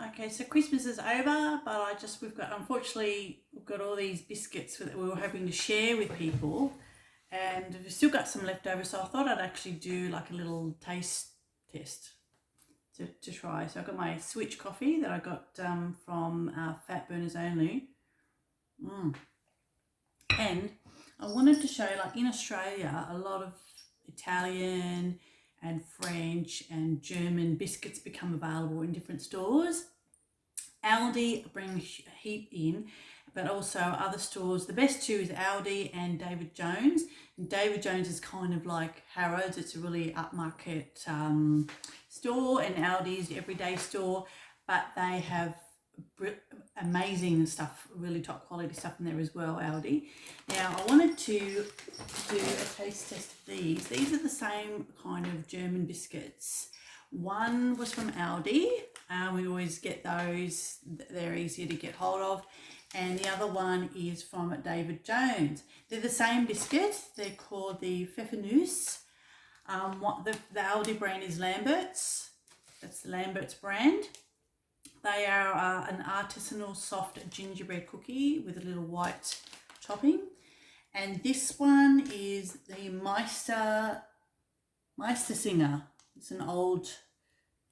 Okay, so Christmas is over, but unfortunately, we've got all these biscuits that we were hoping to share with people, and we've still got some left over, so I thought I'd actually do like a little taste test to try. So I've got my Switch coffee that I got from Fat Burners Only. And I wanted to show, like in Australia, a lot of Italian and French and German biscuits become available in different stores. Aldi bring a heap in, but also other stores. The best two is Aldi and David Jones. And David Jones is kind of like Harrods. It's a really upmarket store, and Aldi is the everyday store, but they have amazing stuff, really top quality stuff in there as well, Aldi. Now I wanted to do a taste test of these. These are the same kind of German biscuits. One was from Aldi. We always get those. They're easier to get hold of. And the other one is from David Jones. They're the same biscuit. They're called the Pfeffernuss. The Aldi brand is Lambert's. That's the Lambert's brand. They are an artisanal soft gingerbread cookie with a little white topping. And this one is the Meistersinger. It's an old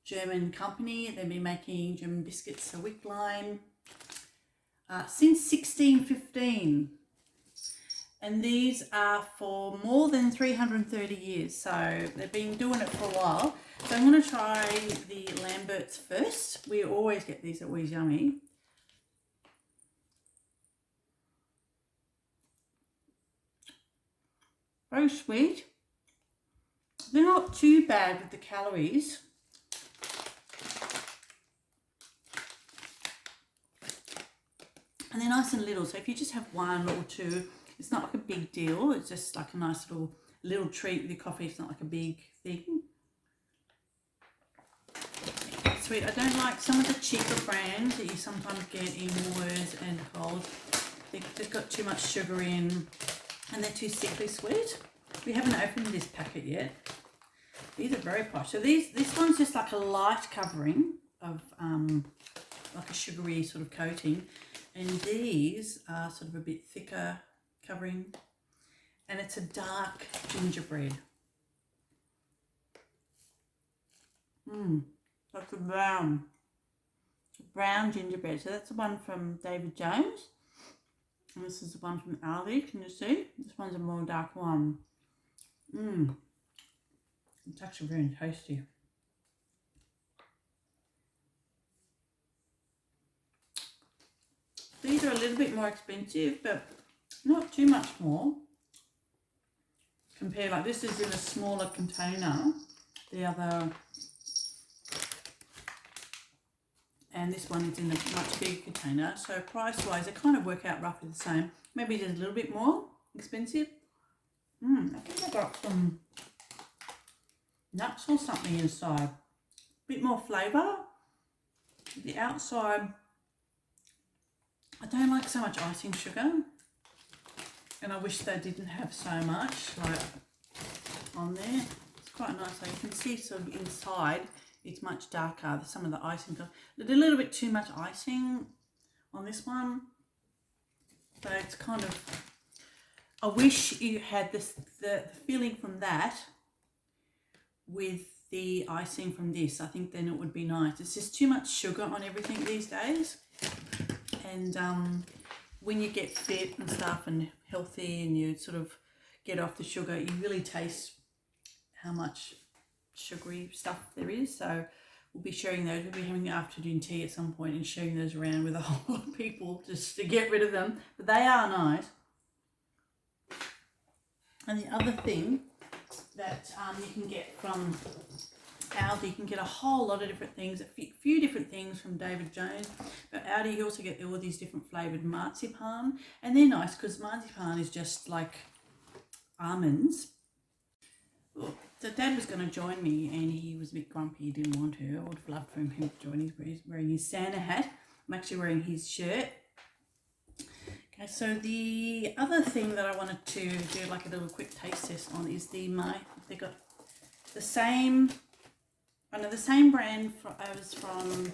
German company. They've been making German biscuits, a wick line, since 1615. And these are for more than 330 years. So they've been doing it for a while. So I'm going to try the Lambert's first. We always get these, they're always yummy. Very sweet. They're not too bad with the calories. And they're nice and little. So if you just have one or two, it's not like a big deal. It's just like a nice little treat with your coffee. It's not like a big thing. Sweet. I don't like some of the cheaper brands that you sometimes get in Woolworths and Coles. They've got too much sugar in, and they're too sickly sweet. We haven't opened this packet yet. These are very posh. So this one's just like a light covering of like a sugary sort of coating, and these are sort of a bit thicker covering, and it's a dark gingerbread. That's a brown gingerbread. So that's the one from David Jones, and this is the one from Aldi. Can you see? This one's a more dark one. It's actually very tasty. These are a little bit more expensive, but not too much more. Compare, like this is in a smaller container, the other, and this one is in a much bigger container. So price-wise, they kind of work out roughly the same. Maybe just a little bit more expensive. I think I got some nuts or something inside. A bit more flavour. The outside, I don't like so much icing sugar, and I wish they didn't have so much like on there. It's quite nice. So you can see sort of inside it's much darker. Some of the icing, there's a little bit too much icing on this one. So it's kind of, I wish you had the feeling from that with the icing from this. I think then it would be nice. It's just too much sugar on everything these days. And when you get fit and stuff and healthy and you sort of get off the sugar, you really taste how much sugary stuff there is. So we'll be sharing those. We'll be having afternoon tea at some point and sharing those around with a whole lot of people just to get rid of them. But they are nice. And the other thing that you can get from Aldi, you can get a whole lot of different things, a few different things from David Jones. But Aldi, you also get all these different flavoured marzipan. And they're nice because marzipan is just like almonds. So Dad was going to join me and he was a bit grumpy. He didn't want to. I would have loved for him to join. He's wearing his Santa hat. I'm actually wearing his shirt. Okay, so the other thing that I wanted to do like a little quick taste test on is they got the same I know the same brand as from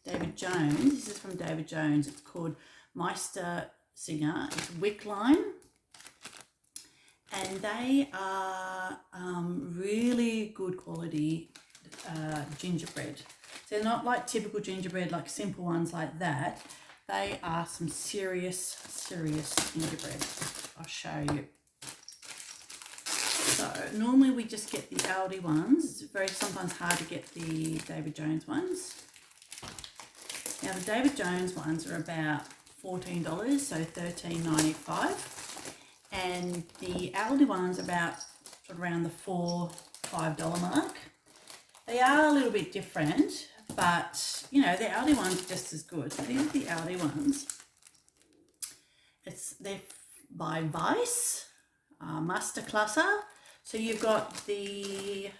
David Jones. This is from David Jones. It's called Meister Singer. It's wick line. And they are really good quality gingerbread. They're not like typical gingerbread, like simple ones like that. They are some serious gingerbread. I'll show you. So normally we just get the Aldi ones. It's very sometimes hard to get the David Jones ones. Now the David Jones ones are about $14, so $13.95. And the Aldi ones about sort of around the $4-5 mark. They are a little bit different, but you know the Aldi ones are just as good. So these are the Aldi ones. They're by Vice, Masterklasse. So you've got the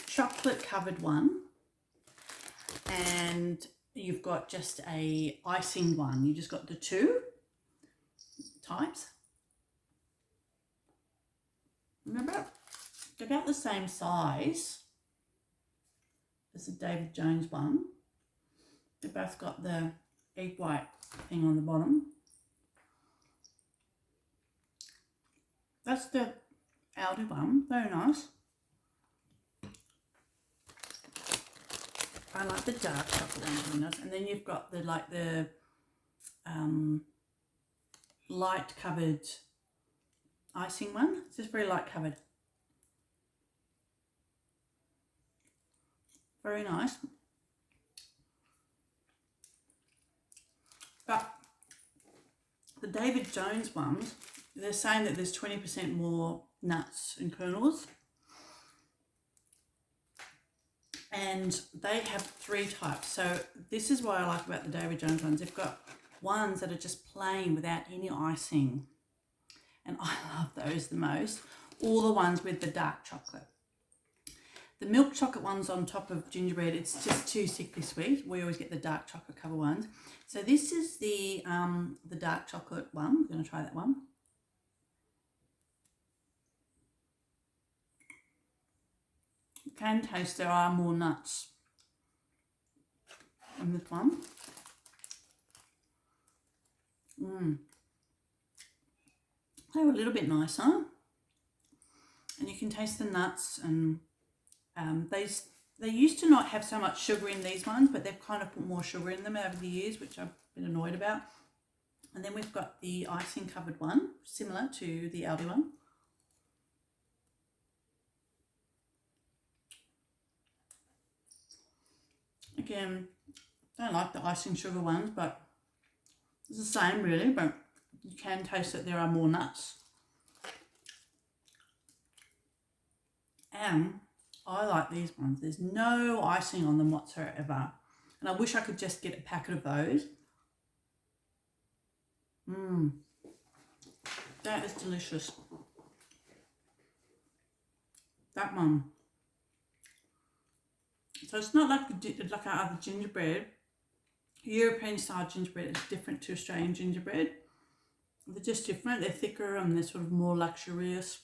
chocolate covered one, and you've got just a icing one. You just got the two types. Remember, they're about the same size as the David Jones one. They've both got the egg white thing on the bottom. That's the Aldi one, very nice. I like the dark chocolate one, and then you've got the light covered icing one. It's just very light covered. Very nice. But the David Jones ones, they're saying that there's 20% more nuts and kernels. And they have 3 types. So this is what I like about the David Jones ones. They've got ones that are just plain without any icing. And I love those the most. All the ones with the dark chocolate. The milk chocolate ones on top of gingerbread, it's just too sickly sweet. We always get the dark chocolate cover ones. So this is the dark chocolate one. I'm going to try that one. You can taste there are more nuts in this one. They're a little bit nicer, and you can taste the nuts, and they used to not have so much sugar in these ones, but they've kind of put more sugar in them over the years, which I've been annoyed about. And then we've got the icing covered one, similar to the Aldi one. Again, don't like the icing sugar ones, but it's the same really, but you can taste that there are more nuts. And I like these ones. There's no icing on them whatsoever. And I wish I could just get a packet of those. That is delicious. That one. So it's not like our other gingerbread. European style gingerbread is different to Australian gingerbread. They're just different. They're thicker and they're sort of more luxurious.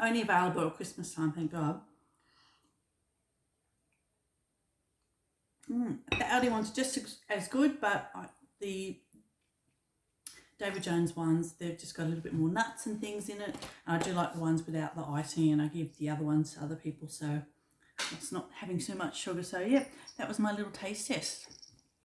Only available at Christmas time, thank God. The Aldi one's just as good, but the David Jones ones, they've just got a little bit more nuts and things in it. And I do like the ones without the icing, and I give the other ones to other people, so it's not having so much sugar. So yeah, that was my little taste test.